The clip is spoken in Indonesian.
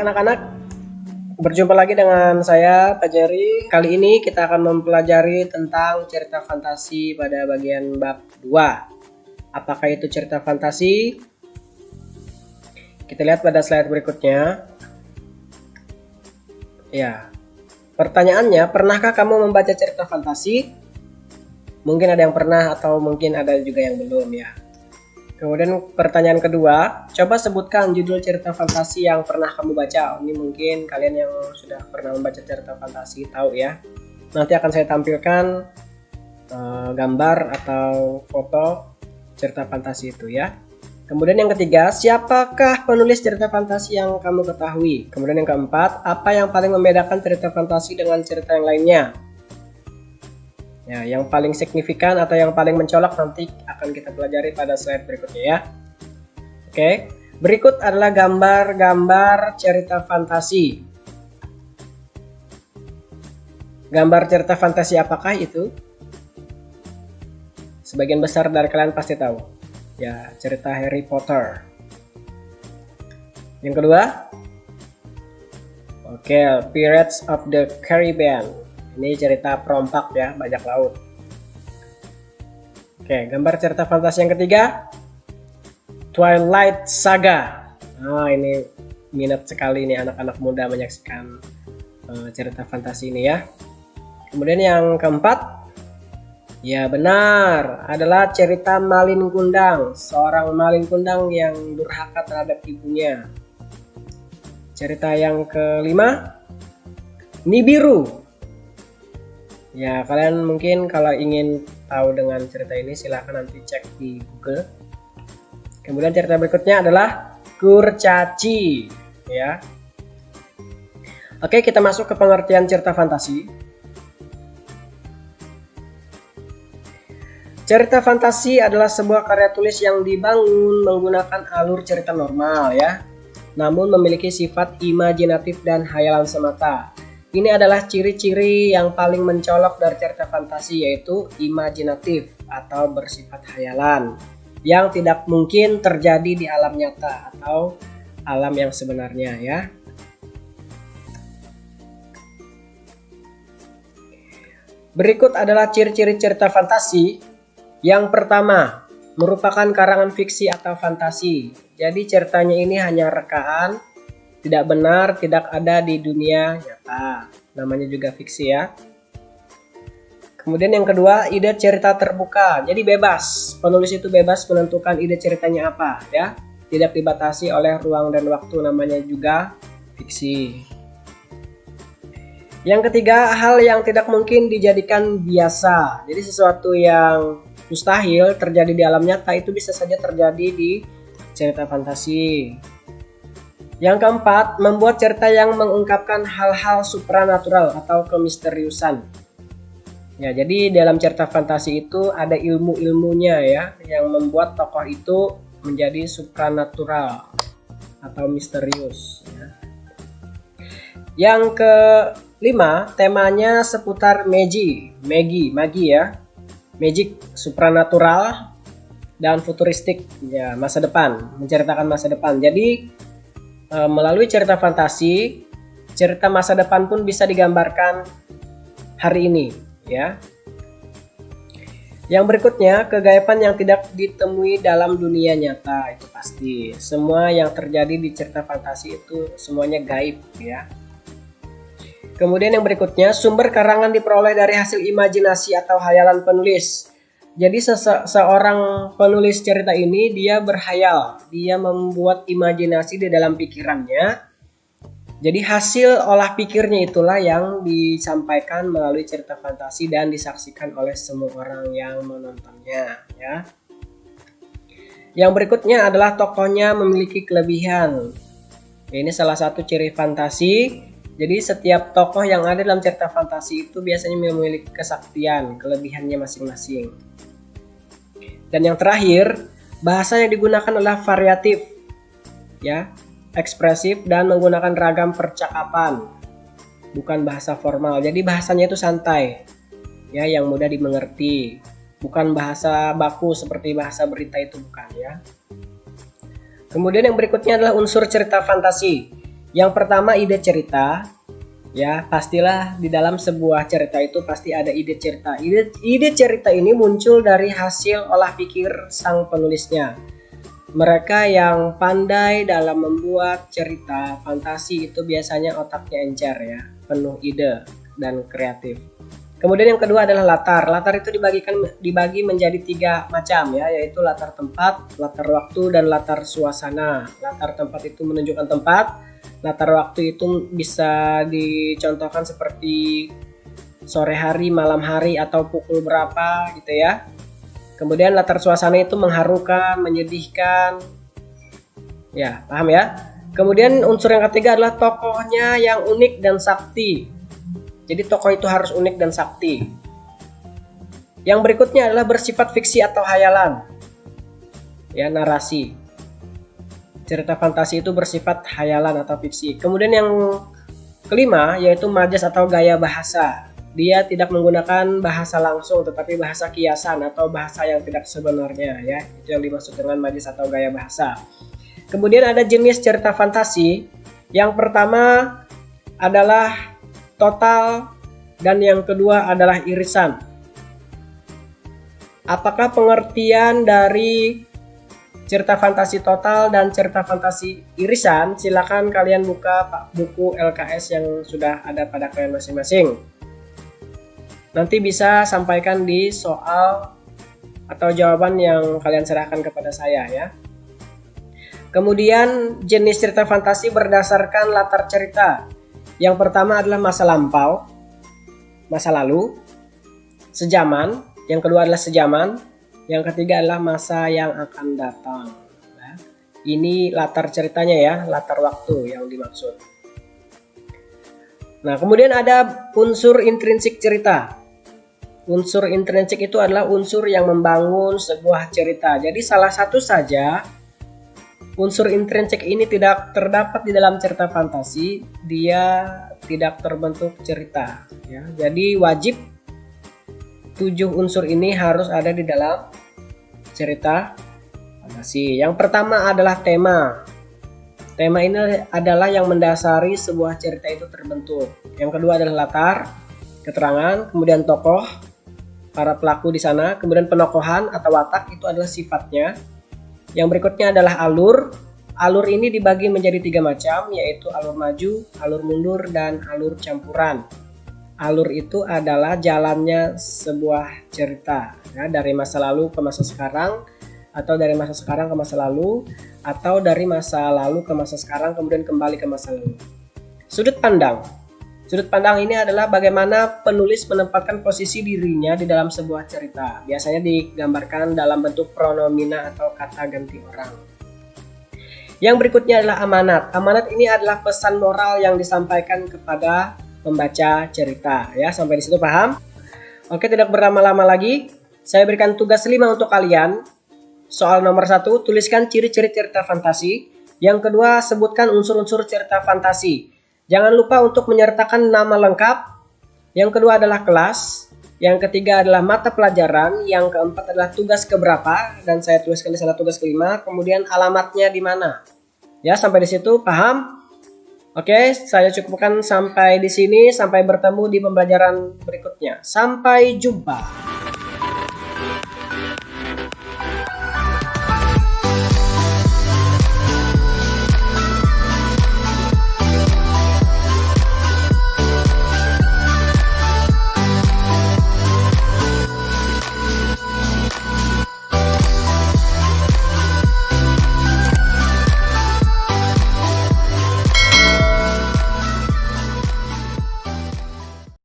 anak-anak, berjumpa lagi dengan saya Pak Jerry. Kali ini kita akan mempelajari tentang cerita fantasi pada bagian bab 2. Apakah itu cerita fantasi? Kita lihat pada slide berikutnya. Ya. Pertanyaannya, pernahkah kamu membaca cerita fantasi? Mungkin ada yang pernah atau mungkin ada juga yang belum ya. Kemudian pertanyaan kedua, coba sebutkan judul cerita fantasi yang pernah kamu baca. Ini mungkin kalian yang sudah pernah membaca cerita fantasi tahu ya. Nanti akan saya tampilkan gambar atau foto cerita fantasi itu ya. Kemudian yang ketiga, siapakah penulis cerita fantasi yang kamu ketahui? Kemudian yang keempat, apa yang paling membedakan cerita fantasi dengan cerita yang lainnya? Ya, yang paling signifikan atau yang paling mencolok nanti akan kita pelajari pada slide berikutnya ya. Oke, berikut adalah gambar-gambar cerita fantasi. Gambar cerita fantasi apakah itu? Sebagian besar dari kalian pasti tahu. Ya, cerita Harry Potter. Yang kedua, Pirates of the Caribbean. Ini cerita perompak ya, bajak laut. Oke, gambar cerita fantasi yang ketiga, Twilight Saga. Nah, ini minat sekali nih anak-anak muda menyaksikan cerita fantasi ini ya. Kemudian yang keempat, ya benar, adalah cerita Malin Kundang. Seorang Malin Kundang yang durhaka terhadap ibunya. Cerita yang kelima, Nibiru. Ya, kalian mungkin kalau ingin tahu dengan cerita ini silahkan nanti cek di Google. Kemudian cerita berikutnya adalah Kurcaci ya. Oke, kita masuk ke pengertian cerita fantasi. Cerita fantasi adalah sebuah karya tulis yang dibangun menggunakan alur cerita normal ya, namun memiliki sifat imajinatif dan hayalan semata. Ini adalah ciri-ciri yang paling mencolok dari cerita fantasi, yaitu imajinatif atau bersifat hayalan yang tidak mungkin terjadi di alam nyata atau alam yang sebenarnya ya. Berikut adalah ciri-ciri cerita fantasi. Yang pertama, merupakan karangan fiksi atau fantasi. Jadi ceritanya ini hanya rekaan, tidak benar, tidak ada di dunia nyata. Namanya juga fiksi ya. Kemudian yang kedua, ide cerita terbuka. Jadi bebas. Penulis itu bebas menentukan ide ceritanya apa ya. Tidak dibatasi oleh ruang dan waktu, namanya juga fiksi. Yang ketiga, hal yang tidak mungkin dijadikan biasa. Jadi sesuatu yang mustahil terjadi di alam nyata itu bisa saja terjadi di cerita fantasi. Yang keempat, membuat cerita yang mengungkapkan hal-hal supranatural atau kemisteriusan. Ya, jadi dalam cerita fantasi itu ada ilmu-ilmunya ya, yang membuat tokoh itu menjadi supranatural atau misterius. Ya. Yang kelima, temanya seputar magi ya, magic, supranatural dan futuristik ya, masa depan, menceritakan masa depan. Jadi melalui cerita fantasi, cerita masa depan pun bisa digambarkan hari ini ya. Yang berikutnya, kegaiban yang tidak ditemui dalam dunia nyata, itu pasti. Semua yang terjadi di cerita fantasi itu semuanya gaib ya. Kemudian yang berikutnya, sumber karangan diperoleh dari hasil imajinasi atau hayalan penulis. Jadi seorang penulis cerita ini dia berhayal, dia membuat imajinasi di dalam pikirannya. Jadi hasil olah pikirnya itulah yang disampaikan melalui cerita fantasi dan disaksikan oleh semua orang yang menontonnya ya. Yang berikutnya adalah tokohnya memiliki kelebihan. Ini salah satu ciri fantasi. Jadi setiap tokoh yang ada dalam cerita fantasi itu biasanya memiliki kesaktian, kelebihannya masing-masing. Dan yang terakhir, bahasa yang digunakan adalah variatif, ya, ekspresif dan menggunakan ragam percakapan, bukan bahasa formal. Jadi bahasanya itu santai, ya, yang mudah dimengerti, bukan bahasa baku seperti bahasa berita itu, bukan ya. Kemudian yang berikutnya adalah unsur cerita fantasi. Yang pertama, ide cerita. Ya, pastilah di dalam sebuah cerita itu pasti ada ide cerita. Ide cerita ini muncul dari hasil olah pikir sang penulisnya. Mereka yang pandai dalam membuat cerita fantasi itu biasanya otaknya encer ya, penuh ide dan kreatif. Kemudian yang kedua adalah latar. Latar itu dibagi menjadi 3 macam ya, yaitu latar tempat, latar waktu, dan latar suasana. Latar tempat itu menunjukkan tempat. Latar waktu itu bisa dicontohkan seperti sore hari, malam hari, atau pukul berapa gitu ya. Kemudian latar suasana itu mengharukan, menyedihkan. Ya, paham ya? Kemudian unsur yang ketiga adalah tokohnya yang unik dan sakti. Jadi tokoh itu harus unik dan sakti. Yang berikutnya adalah bersifat fiksi atau hayalan. Ya, narasi. Cerita fantasi itu bersifat hayalan atau fiksi. Kemudian yang kelima yaitu majas atau gaya bahasa. Dia tidak menggunakan bahasa langsung tetapi bahasa kiasan atau bahasa yang tidak sebenarnya ya. Itu yang dimaksud dengan majas atau gaya bahasa. Kemudian ada jenis cerita fantasi. Yang pertama adalah total dan yang kedua adalah irisan. Apakah pengertian dari cerita fantasi total dan cerita fantasi irisan? Silakan kalian buka buku LKS yang sudah ada pada kalian masing-masing. Nanti bisa sampaikan di soal atau jawaban yang kalian serahkan kepada saya ya. Kemudian jenis cerita fantasi berdasarkan latar cerita. Yang pertama adalah masa lampau, masa lalu, sejaman. Yang kedua adalah sejaman. Yang ketiga adalah masa yang akan datang. Nah, ini latar ceritanya ya, latar waktu yang dimaksud. Nah, kemudian ada unsur intrinsik cerita. Unsur intrinsik itu adalah unsur yang membangun sebuah cerita. Jadi salah satu saja unsur intrinsik ini tidak terdapat di dalam cerita fantasi, dia tidak terbentuk cerita. Ya. Jadi wajib 7 unsur ini harus ada di dalam cerita fantasi. Yang pertama adalah tema. Tema ini adalah yang mendasari sebuah cerita itu terbentuk. Yang kedua adalah latar, keterangan, kemudian tokoh, para pelaku di sana, kemudian penokohan atau watak itu adalah sifatnya. Yang berikutnya adalah alur. Alur ini dibagi menjadi 3 macam, yaitu alur maju, alur mundur, dan alur campuran. Alur itu adalah jalannya sebuah cerita ya, dari masa lalu ke masa sekarang, atau dari masa sekarang ke masa lalu, atau dari masa lalu ke masa sekarang kemudian kembali ke masa lalu. Sudut pandang. Sudut pandang ini adalah bagaimana penulis menempatkan posisi dirinya di dalam sebuah cerita. Biasanya digambarkan dalam bentuk pronomina atau kata ganti orang. Yang berikutnya adalah amanat. Amanat ini adalah pesan moral yang disampaikan kepada membaca cerita ya. Sampai di situ paham? Oke, tidak berlama-lama lagi, saya berikan tugas 5 untuk kalian. Soal nomor 1, tuliskan ciri-ciri cerita fantasi. Yang kedua, sebutkan unsur-unsur cerita fantasi. Jangan lupa untuk menyertakan nama lengkap. Yang kedua adalah kelas. Yang ketiga adalah mata pelajaran. Yang keempat adalah tugas keberapa, dan saya tuliskan di sana tugas kelima. Kemudian alamatnya di mana. Ya, sampai di situ paham? Oke, saya cukupkan sampai di sini. Sampai bertemu di pembelajaran berikutnya. Sampai jumpa.